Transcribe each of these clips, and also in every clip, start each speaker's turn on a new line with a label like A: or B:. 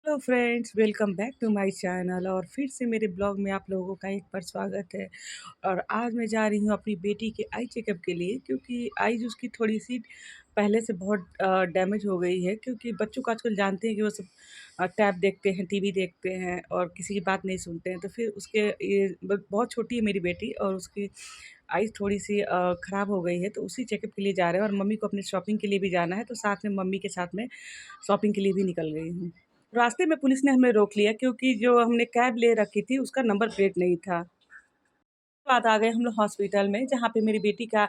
A: Hello friends, welcome back to my channel और फिर से मेरे ब्लॉग में आप लोगों का एक बार स्वागत है। और आज मैं जा रही हूँ अपनी बेटी के आई चेकअप के लिए, क्योंकि आईज उसकी थोड़ी सी पहले से बहुत डैमेज हो गई है। क्योंकि बच्चों को आजकल जानते हैं कि वो सब टैब देखते हैं, टीवी देखते हैं और किसी की बात नहीं सुनते हैं। तो फिर उसके ये बहुत छोटी है मेरी बेटी और उसकी आईज थोड़ी सी ख़राब हो गई है, तो उसी चेकअप के लिए जा रहे हैं। और मम्मी को अपनी शॉपिंग के लिए भी जाना है, तो साथ में मम्मी के साथ में शॉपिंग के लिए भी निकल गई हूँ। रास्ते में पुलिस ने हमें रोक लिया, क्योंकि जो हमने कैब ले रखी थी उसका नंबर प्लेट नहीं था। बाद आ गए हम लोग हॉस्पिटल में, जहाँ पे मेरी बेटी का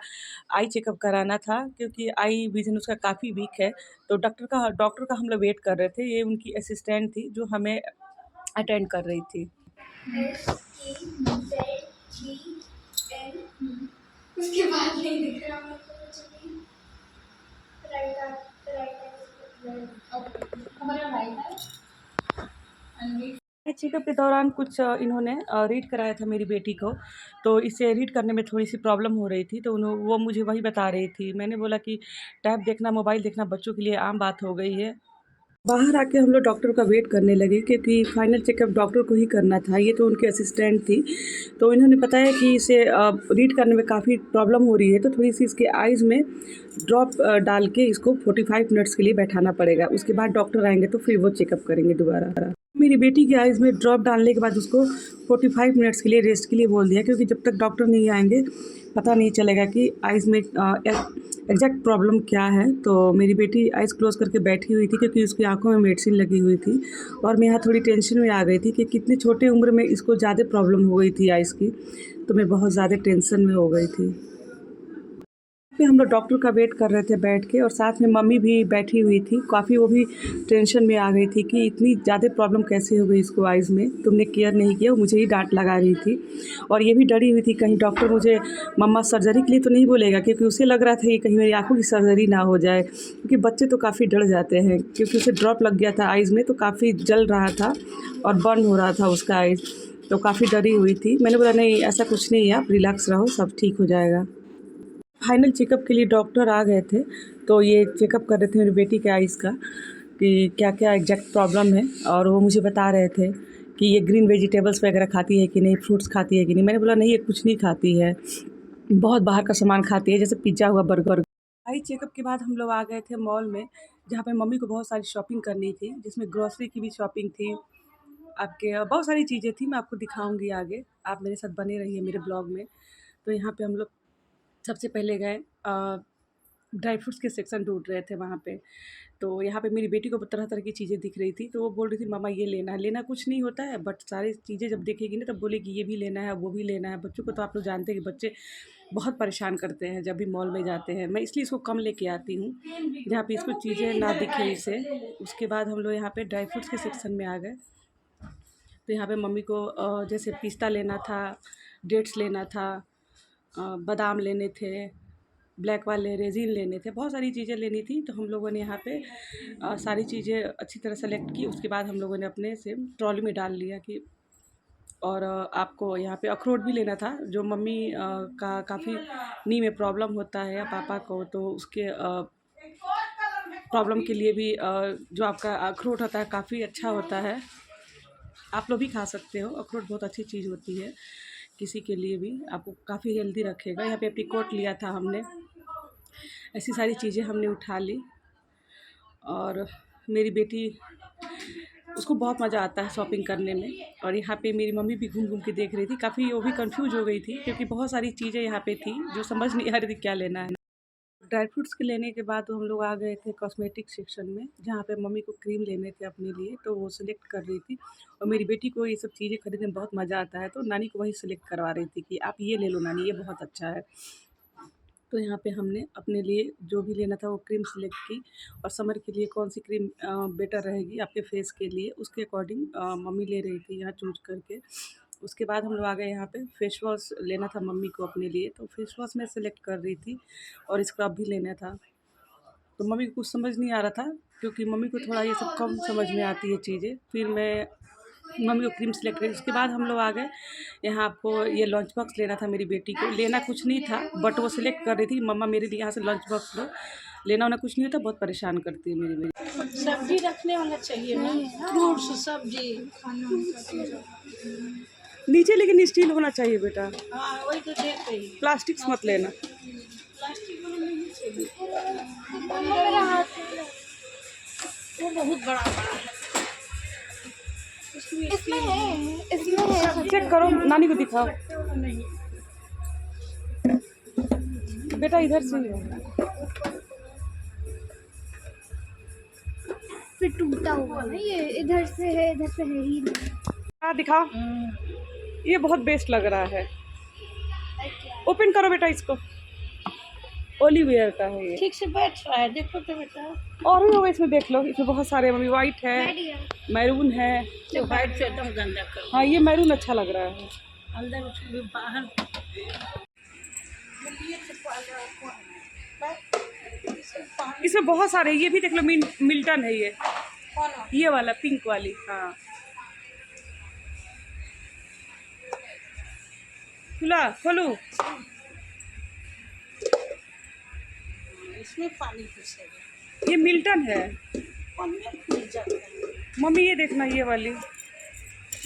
A: आई चेकअप कराना था, क्योंकि आई विज़न उसका काफ़ी वीक है। तो डॉक्टर का हम लोग वेट कर रहे थे। ये उनकी असिस्टेंट थी जो हमें अटेंड कर रही थी। उसके बाद नहीं दिख रहा मेरे को कुछ भी। राइट हमारा राइट है। चेकअप के दौरान कुछ इन्होंने रीड कराया था मेरी बेटी को, तो इसे रीड करने में थोड़ी-सी प्रॉब्लम हो रही थी, तो वो मुझे वही बता रही थी। मैंने बोला कि टैब देखना, मोबाइल देखना बच्चों के लिए आम बात हो गई है। बाहर आके हम लोग डॉक्टर का वेट करने लगे, क्योंकि फाइनल चेकअप डॉक्टर को ही करना था। ये तो उनकी असिस्टेंट थी, तो इन्होंने बताया कि इसे रीड करने में काफ़ी प्रॉब्लम हो रही है, तो थोड़ी-सी इसके आइज़ में ड्रॉप डाल के इसको 45 मिनट्स के लिए बैठाना पड़ेगा। उसके बाद डॉक्टर आएँगे तो फिर वो चेकअप करेंगे दोबारा। मेरी बेटी की आइज़ में ड्रॉप डालने के बाद उसको 45 मिनट्स के लिए रेस्ट के लिए बोल दिया, क्योंकि जब तक डॉक्टर नहीं आएँगे पता नहीं चलेगा कि आइज़ में एग्जैक्ट प्रॉब्लम क्या है। तो मेरी बेटी आइज़ क्लोज़ करके बैठी हुई थी, क्योंकि उसकी आँखों में मेडिसिन लगी हुई थी। और मैं यहाँ थोड़ी टेंशन में आ गई थी कि कितनी छोटी उम्र में इसको ज़्यादा प्रॉब्लम हो गई थी आइज़ की, तो मैं बहुत ज़्यादा टेंशन में हो गई थी। फिर हम लोग डॉक्टर का वेट कर रहे थे बैठ के, और साथ में मम्मी भी बैठी हुई थी। काफ़ी वो भी टेंशन में आ गई थी कि इतनी ज़्यादा प्रॉब्लम कैसे हो गई इसको आइज़ में, तुमने केयर नहीं किया। वो मुझे ही डाँट लगा रही थी, और ये भी डरी हुई थी कहीं डॉक्टर मुझे मम्मा सर्जरी के लिए तो नहीं बोलेगा, क्योंकि उसे लग रहा था कि कहीं मेरी आँखों की सर्जरी ना हो जाए। क्योंकि बच्चे तो काफ़ी डर जाते हैं, क्योंकि उसे ड्रॉप लग गया था आइज़ में, तो काफ़ी जल रहा था और बर्न हो रहा था उसका आइज़, तो काफ़ी डरी हुई थी। मैंने बोला नहीं, ऐसा कुछ नहीं है, आप रिलैक्स रहो, सब ठीक हो जाएगा। फाइनल चेकअप के लिए डॉक्टर आ गए थे, तो ये चेकअप कर रहे थे मेरी बेटी के आइज़ का कि क्या-क्या एग्जैक्ट प्रॉब्लम है। और वो मुझे बता रहे थे कि ये ग्रीन वेजिटेबल्स वगैरह खाती है कि नहीं, फ्रूट्स खाती है कि नहीं। मैंने बोला नहीं, ये कुछ नहीं खाती है, बहुत बाहर का सामान खाती है, जैसे पिज़्ज़ा हुआ, बर्गर। आई चेकअप के बाद हम लोग आ गए थे मॉल में, जहाँ पे मम्मी को बहुत सारी शॉपिंग करनी थी, जिसमें ग्रोसरी की भी शॉपिंग थी। आपके बहुत सारी चीज़ें थी, मैं आपको दिखाऊँगी आगे, आप मेरे साथ बने रहिए मेरे ब्लॉग में। तो यहाँ पे हम लोग सबसे पहले गए ड्राई फ्रूट्स के सेक्शन ढूँढ रहे थे वहाँ पे। तो यहाँ पे मेरी बेटी को तरह-तरह की चीज़ें दिख रही थी, तो वो बोल रही थी मम्मा ये लेना है। लेना कुछ नहीं होता है, बट सारी चीज़ें जब देखेगी ना तब बोलेगी ये भी लेना है, वो भी लेना है। बच्चों को तो आप लोग जानते हैं कि बच्चे बहुत परेशान करते हैं जब भी मॉल में जाते हैं। मैं इसलिए इसको कम लेके आती हूँ, जहाँ पे इसको चीज़ें ना दिखे इसे। उसके बाद हम लोग यहाँ पे ड्राई फ्रूट्स के सेक्शन में आ गए। तो यहाँ पे मम्मी को जैसे पिस्ता लेना था, डेट्स लेना था, बादाम लेने थे, ब्लैक वाले रेज़िन लेने थे, बहुत सारी चीज़ें लेनी थी। तो हम लोगों ने यहाँ पे सारी चीज़ें अच्छी तरह सेलेक्ट की। उसके बाद हम लोगों ने अपने से ट्रॉली में डाल लिया कि और आपको यहाँ पे अखरोट भी लेना था, जो मम्मी का काफ़ी नी में प्रॉब्लम होता है या पापा को, तो उसके प्रॉब्लम के लिए भी जो आपका अखरोट होता है काफ़ी अच्छा होता है। आप लोग भी खा सकते हो, अखरोट बहुत अच्छी चीज़ होती है किसी के लिए भी, आपको काफ़ी हेल्दी रखेगा। यहाँ पे एप्रीकोट लिया था हमने। ऐसी सारी चीज़ें हमने उठा ली। और मेरी बेटी, उसको बहुत मज़ा आता है शॉपिंग करने में। और यहाँ पे मेरी मम्मी भी घूम घूम के देख रही थी, काफ़ी वो भी कंफ्यूज हो गई थी, क्योंकि बहुत सारी चीज़ें यहाँ पे थी जो समझ नहीं आ रही थी क्या लेना है। ड्राई फ्रूट्स के लेने के बाद हम लोग आ गए थे कॉस्मेटिक सेक्शन में, जहाँ पे मम्मी को क्रीम लेने थे अपने लिए, तो वो सिलेक्ट कर रही थी। और मेरी बेटी को ये सब चीज़ें खरीदने में बहुत मज़ा आता है, तो नानी को वही सिलेक्ट करवा रही थी कि आप ये ले लो नानी, ये बहुत अच्छा है। तो यहाँ पे हमने अपने लिए जो भी लेना था वो क्रीम सेलेक्ट की, और समर के लिए कौन सी क्रीम बेटर रहेगी आपके फेस के लिए, उसके अकॉर्डिंग मम्मी ले रही थी यहाँ चूज करके। उसके बाद हम लोग आ गए यहाँ पे फेस वॉश लेना था मम्मी को अपने लिए, तो फेस वॉश मैं सेलेक्ट कर रही थी, और स्क्रब भी लेना था। तो मम्मी को कुछ समझ नहीं आ रहा था, क्योंकि मम्मी को थोड़ा ये सब कम समझ में आती है चीज़ें। फिर मैं मम्मी को क्रीम सेलेक्ट करी। उसके बाद हम लोग आ गए यहाँ, आपको ये लंच बॉक्स लेना था मेरी बेटी को। लेना कुछ नहीं था, बट वो सिलेक्ट कर रही थी मम्मा मेरे लिए यहाँ से लंच बॉक्स लो, लेना होना कुछ नहीं होता, बहुत परेशान करती है मेरी बेटी।
B: सब्जी रखने वाला चाहिए ना, फ्रूट्स सब्जी।
A: नीचे लेकिन स्टील होना चाहिए बेटा,
B: हाँ वही तो देख रही है।
A: प्लास्टिक मत लेना।
B: प्लास्टिक वाला नहीं चाहिए, वो बहुत बड़ा बड़ा है।
C: इसमें है
A: चेक करो, नानी को दिखाओ
B: नहीं,
A: बेटा, इधर से ही होगा।
C: फिर टूटा हुआ है ये, इधर से है ही नहीं।
A: हाँ दिखाओ, ये बहुत बेस्ट लग रहा है। ओपन करो बेटा इसको, ओलिवियर का है ये।
B: ठीक से बैठ रहा है, देखो तो बेटा।
A: और भी होगा इसमें, देख लो, इसमें बहुत सारे मम्मी, वाइट है, मैरून है।
B: तो व्हाइट से एकदम गंदा करो।
A: हाँ ये मैरून अच्छा लग रहा है।
B: अंदर उसमें बाहर
A: इसमें बहुत सारे, ये भी देख लो, मिल्टन है ये वाला पिंक वाली। हाँ खुला, खोलू।
B: इसमें पानी घुसेगा,
A: ये मिल्टन है
B: पानी में घुस जाता है।
A: मम्मी, ये देखना, ये वाली,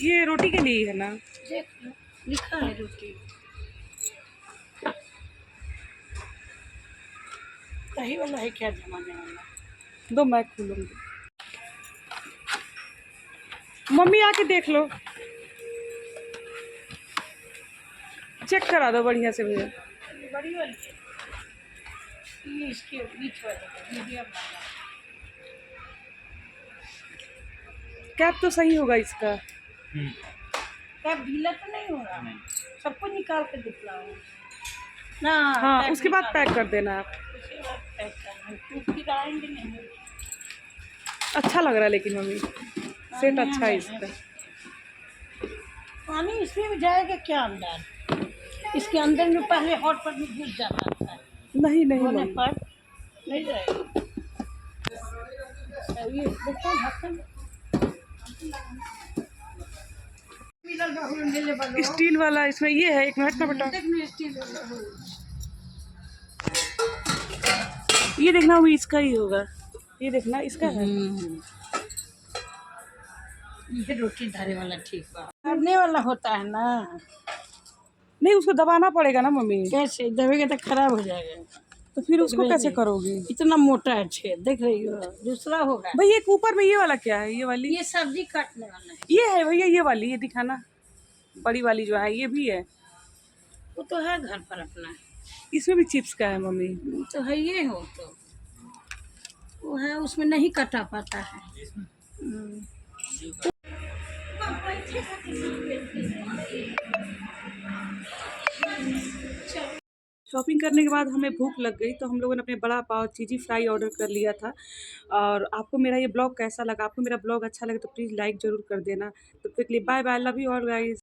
A: ये रोटी के लिए है ना।
B: देख लो, लिखा है रोटी। सही वाला है क्या जमाने वाला?
A: दो मैं खोलूंगी, मम्मी आके देख लो, चेक करा दो बढ़िया से भैया।
B: बड़ी वाली है। ये इसके बीच वाला मीडियम वाला।
A: कैप तो सही होगा इसका।
B: क्या ढीला तो नहीं हो रहा? सबको निकाल के दिखलाओ ना।
A: हाँ
B: कैप
A: उसके बाद
B: निकाल
A: पैक कर देना आप।
B: उसके बाद पैक करना, क्योंकि गिराएंगे नहीं।
A: अच्छा लग रहा है लेकिन मम्मी, सेट अच्छा है इसका।
B: पानी इसमें भी जाएगा क्या अंदर? इसके अंदर में पहले हॉट पर भी घुस जाता था,
A: नहीं नहीं
B: होने
A: मम्मी,
B: पर नहीं जाएगा। ये देखो ढक्कन
A: स्टील वाला इसमें ये है। एक मिनट ना बेटा, ये देखना वो इसका ही होगा, ये देखना इसका है।
B: ये रोटी धारे वाला ठीक बा, करने वाला होता है ना।
A: नहीं उसको दबाना पड़ेगा ना मम्मी,
B: कैसे दबेगा तो खराब हो जाएगा।
A: तो फिर उसको कैसे करोगी?
B: इतना मोटा है छेद, देख रही हो। दूसरा होगा
A: भैया एक ऊपर में ये वाला क्या है? ये वाली,
B: ये सब्जी काटने वाला है।
A: ये है भैया, ये वाली, ये दिखाना, बड़ी वाली जो है, ये भी है।
B: वो तो है घर पर अपना,
A: इसमें भी चिप्स का है मम्मी।
B: तो है ये हो तो वो है, उसमें नहीं कटा पाता है।
A: शॉपिंग करने के बाद हमें भूख लग गई, तो हम लोगों ने अपने बड़ा पाव चीज़ी फ्राई ऑर्डर कर लिया था। और आपको मेरा ये ब्लॉग कैसा लगा? आपको मेरा ब्लॉग अच्छा लगे तो प्लीज़ लाइक ज़रूर कर देना। तब तक के लिए bye bye, love you all guys.